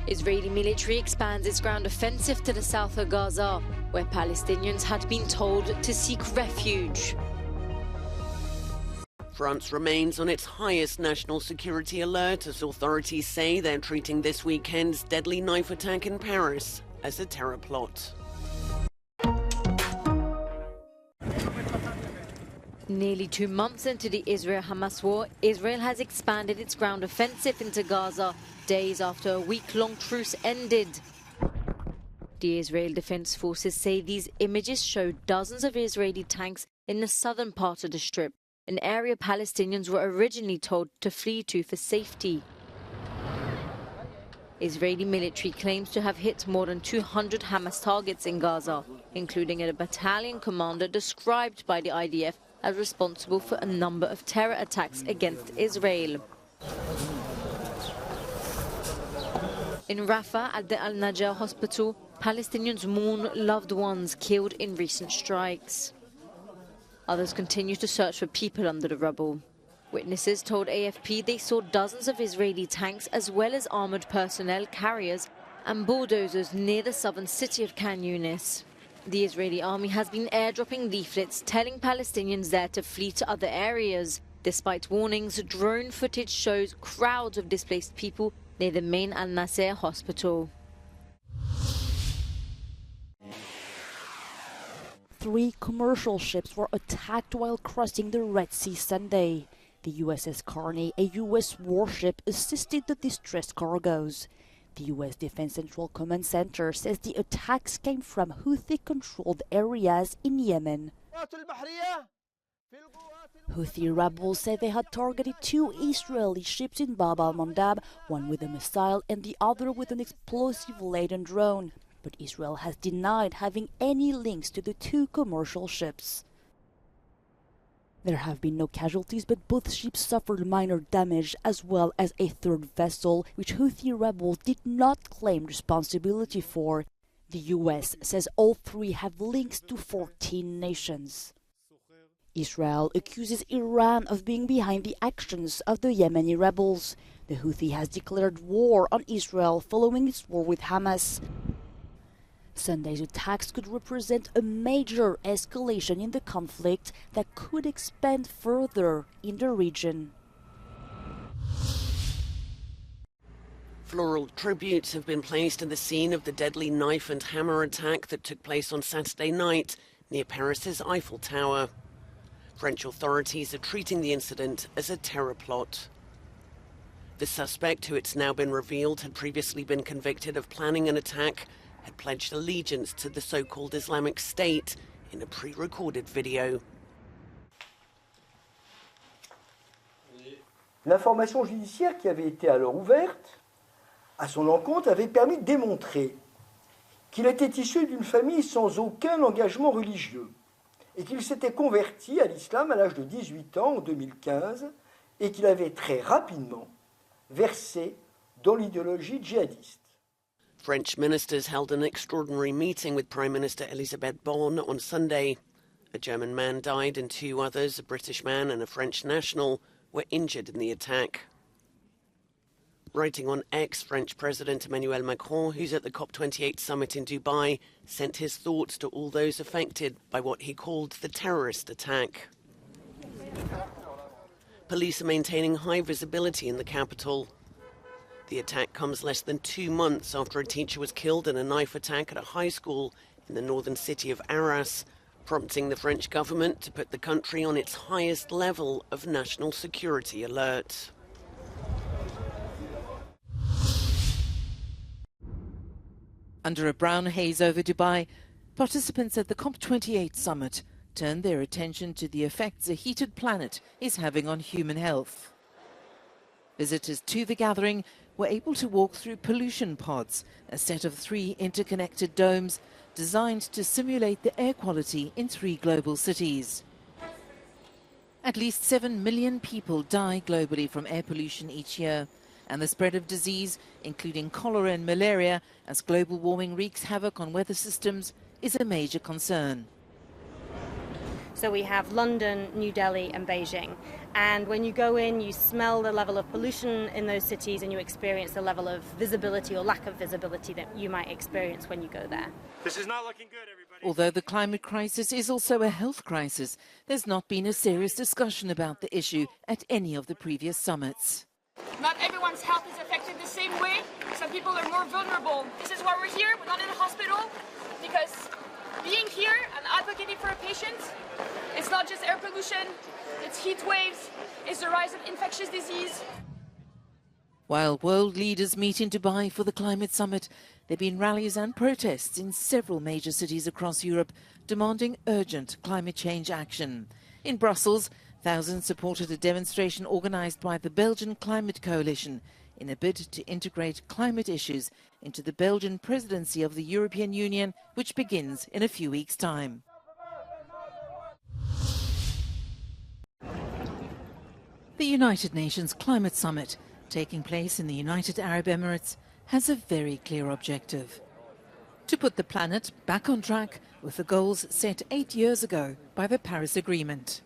Israeli military expands its ground offensive to the south of Gaza, where Palestinians had been told to seek refuge. France remains on its highest national security alert as authorities say they're treating this weekend's deadly knife attack in Paris as a terror plot. Nearly 2 months into the Israel-Hamas war, Israel has expanded its ground offensive into Gaza, days after a week-long truce ended. The Israel Defense Forces say these images show dozens of Israeli tanks in the southern part of the Strip, an area Palestinians were originally told to flee to for safety. Israeli military claims to have hit more than 200 Hamas targets in Gaza, including a battalion commander described by the IDF as responsible for a number of terror attacks against Israel. In Rafah, at the Al-Najjar hospital, Palestinians mourn loved ones killed in recent strikes. Others continue to search for people under the rubble. Witnesses told AFP they saw dozens of Israeli tanks as well as armoured personnel carriers and bulldozers near the southern city of Khan Yunis. The Israeli army has been airdropping leaflets telling Palestinians there to flee to other areas. Despite warnings, drone footage shows crowds of displaced people near the main Al-Nasser hospital. 3 commercial ships were attacked while crossing the Red Sea Sunday. The USS Carney, a U.S. warship, assisted the distressed cargoes. The U.S. Defense Central Command Center says the attacks came from Houthi-controlled areas in Yemen. Houthi rebels say they had targeted 2 Israeli ships in Bab al-Mandab, one with a missile and the other with an explosive-laden drone. But Israel has denied having any links to the 2 commercial ships. There have been no casualties, but both ships suffered minor damage, as well as a 3rd vessel, which Houthi rebels did not claim responsibility for. The U.S. says all 3 have links to 14 nations. Israel accuses Iran of being behind the actions of the Yemeni rebels. The Houthi has declared war on Israel following its war with Hamas. Sunday's attacks could represent a major escalation in the conflict that could expand further in the region. Floral tributes have been placed in the scene of the deadly knife and hammer attack that took place on Saturday night near Paris's Eiffel Tower. French authorities are treating the incident as a terror plot. The suspect, who it's now been revealed had previously been convicted of planning an attack, had pledged allegiance to the so-called Islamic State in a pre-recorded video. L'information judiciaire qui avait été alors ouverte à son encontre avait permis de démontrer qu'il était issu d'une famille sans aucun engagement religieux et qu'il s'était converti à l'islam à l'âge de 18 ans en 2015 et qu'il avait très rapidement versé dans l'idéologie djihadiste. French ministers held an extraordinary meeting with Prime Minister Elisabeth Borne on Sunday. A German man died and 2 others, a British man and a French national, were injured in the attack. Writing on X, French President Emmanuel Macron, who's at the COP28 summit in Dubai, sent his thoughts to all those affected by what he called the terrorist attack. Police are maintaining high visibility in the capital. The attack comes less than 2 months after a teacher was killed in a knife attack at a high school in the northern city of Arras, prompting the French government to put the country on its highest level of national security alert. Under a brown haze over Dubai, participants at the COP28 summit turned their attention to the effects a heated planet is having on human health. Visitors to the gathering were able to walk through pollution pods, a set of 3 interconnected domes designed to simulate the air quality in 3 global cities. At least 7 million people die globally from air pollution each year, and the spread of disease, including cholera and malaria, as global warming wreaks havoc on weather systems, is a major concern. So we have London, New Delhi and Beijing. And when you go in, you smell the level of pollution in those cities and you experience the level of visibility or lack of visibility that you might experience when you go there. This is not looking good, everybody. Although the climate crisis is also a health crisis, there's not been a serious discussion about the issue at any of the previous summits. Not everyone's health is affected the same way. Some people are more vulnerable. This is why we're here. We're not in a hospital, because being here and advocating for a patient, it's not just air pollution, it's heat waves, it's the rise of infectious disease. While world leaders meet in Dubai for the climate summit, there have been rallies and protests in several major cities across Europe demanding urgent climate change action. In Brussels, thousands supported a demonstration organised by the Belgian Climate Coalition in a bid to integrate climate issues into the Belgian presidency of the European Union, which begins in a few weeks' time. The United Nations Climate Summit, taking place in the United Arab Emirates, has a very clear objective: to put the planet back on track with the goals set 8 years ago by the Paris Agreement.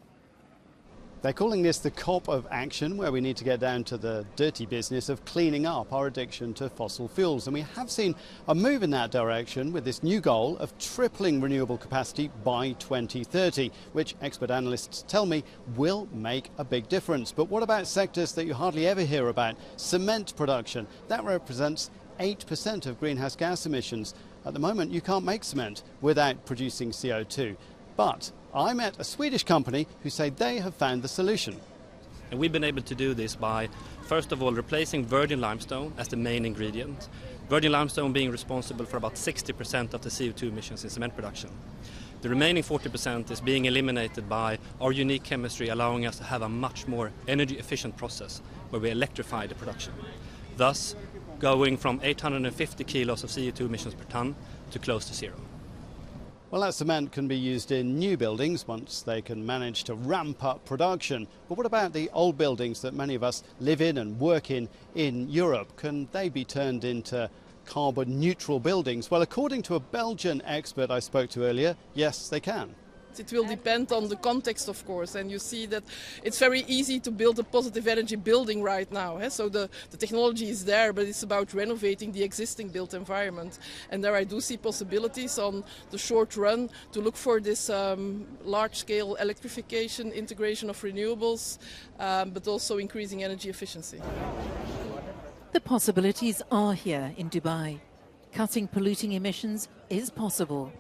They're calling this the COP of action, where we need to get down to the dirty business of cleaning up our addiction to fossil fuels. And we have seen a move in that direction with this new goal of tripling renewable capacity by 2030, which expert analysts tell me will make a big difference. But what about sectors that you hardly ever hear about? Cement production. That represents 8% of greenhouse gas emissions. At the moment, you can't make cement without producing CO2. But I met a Swedish company who say they have found the solution. And we've been able to do this by, first of all, replacing virgin limestone as the main ingredient. Virgin limestone being responsible for about 60% of the CO2 emissions in cement production. The remaining 40% is being eliminated by our unique chemistry, allowing us to have a much more energy efficient process where we electrify the production. Thus, going from 850 kilos of CO2 emissions per ton to close to zero. Well, that cement can be used in new buildings once they can manage to ramp up production. But what about the old buildings that many of us live in and work in Europe? Can they be turned into carbon neutral buildings? Well, according to a Belgian expert I spoke to earlier, yes, they can. It will depend on the context, of course, and you see that it's very easy to build a positive energy building right now. So the technology is there, but it's about renovating the existing built environment. And there I do see possibilities on the short run to look for this large-scale electrification, integration of renewables, but also increasing energy efficiency. The possibilities are here in Dubai. Cutting polluting emissions is possible.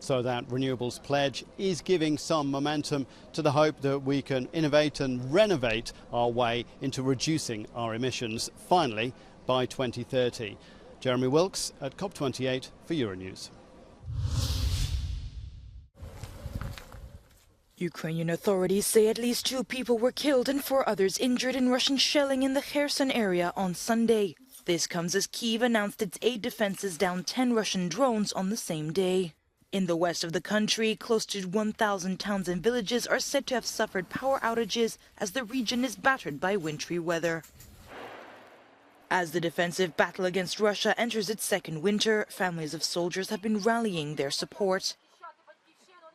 So that renewables pledge is giving some momentum to the hope that we can innovate and renovate our way into reducing our emissions, finally, by 2030. Jeremy Wilkes at COP28 for Euronews. Ukrainian authorities say at least 2 people were killed and 4 others injured in Russian shelling in the Kherson area on Sunday. This comes as Kyiv announced its air defenses downed 10 Russian drones on the same day. In the west of the country, close to 1,000 towns and villages are said to have suffered power outages as the region is battered by wintry weather. As the defensive battle against Russia enters its second winter, families of soldiers have been rallying their support.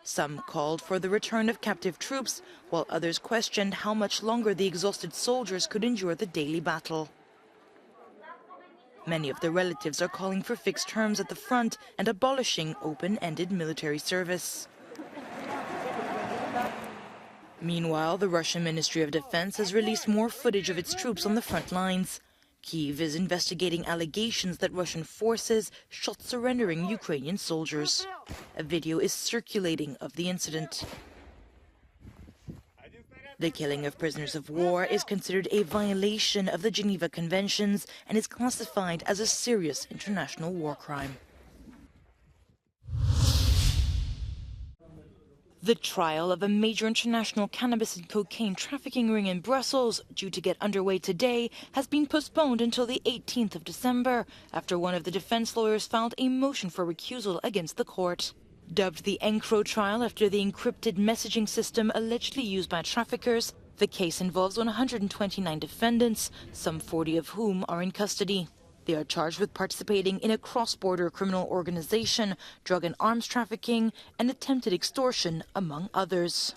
Some called for the return of captive troops, while others questioned how much longer the exhausted soldiers could endure the daily battle. Many of the relatives are calling for fixed terms at the front and abolishing open-ended military service. Meanwhile, the Russian Ministry of Defense has released more footage of its troops on the front lines. Kyiv is investigating allegations that Russian forces shot surrendering Ukrainian soldiers. A video is circulating of the incident. The killing of prisoners of war is considered a violation of the Geneva Conventions and is classified as a serious international war crime. The trial of a major international cannabis and cocaine trafficking ring in Brussels, due to get underway today, has been postponed until the 18th of December, after one of the defense lawyers filed a motion for recusal against the court. Dubbed the Encro trial after the encrypted messaging system allegedly used by traffickers, the case involves 129 defendants, some 40 of whom are in custody. They are charged with participating in a cross-border criminal organization, drug and arms trafficking, and attempted extortion, among others.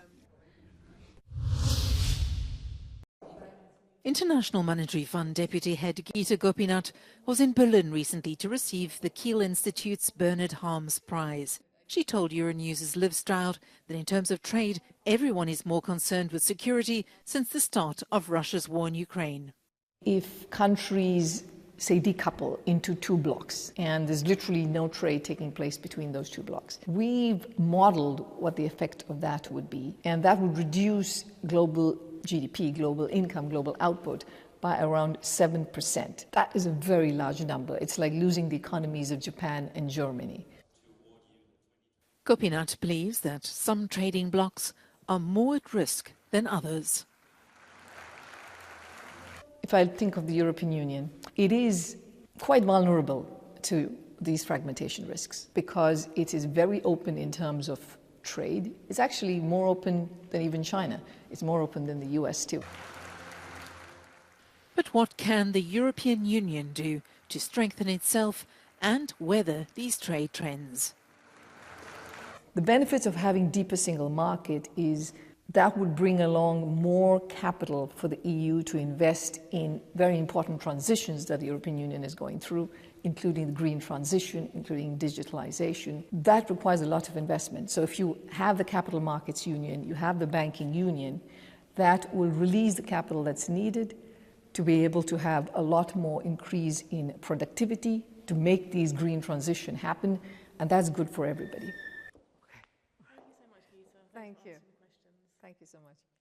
International Monetary Fund Deputy Head Geeta Gopinath was in Berlin recently to receive the Kiel Institute's Bernard Harms Prize. She told Euronews' Liv Stroud that in terms of trade, everyone is more concerned with security since the start of Russia's war in Ukraine. If countries, say, decouple into two blocks, and there's literally no trade taking place between those two blocks, we've modeled what the effect of that would be, and that would reduce global GDP, global income, global output by around 7%. That is a very large number. It's like losing the economies of Japan and Germany. Gopinath believes that some trading blocs are more at risk than others. If I think of the European Union, it is quite vulnerable to these fragmentation risks because it is very open in terms of trade. It's actually more open than even China. It's more open than the US too. But what can the European Union do to strengthen itself and weather these trade trends? The benefits of having deeper single market is that would bring along more capital for the EU to invest in very important transitions that the European Union is going through, including the green transition, including digitalization. That requires a lot of investment. So if you have the capital markets union, you have the banking union, that will release the capital that's needed to be able to have a lot more increase in productivity to make these green transition happen, and that's good for everybody. Thank you. Thank you so much.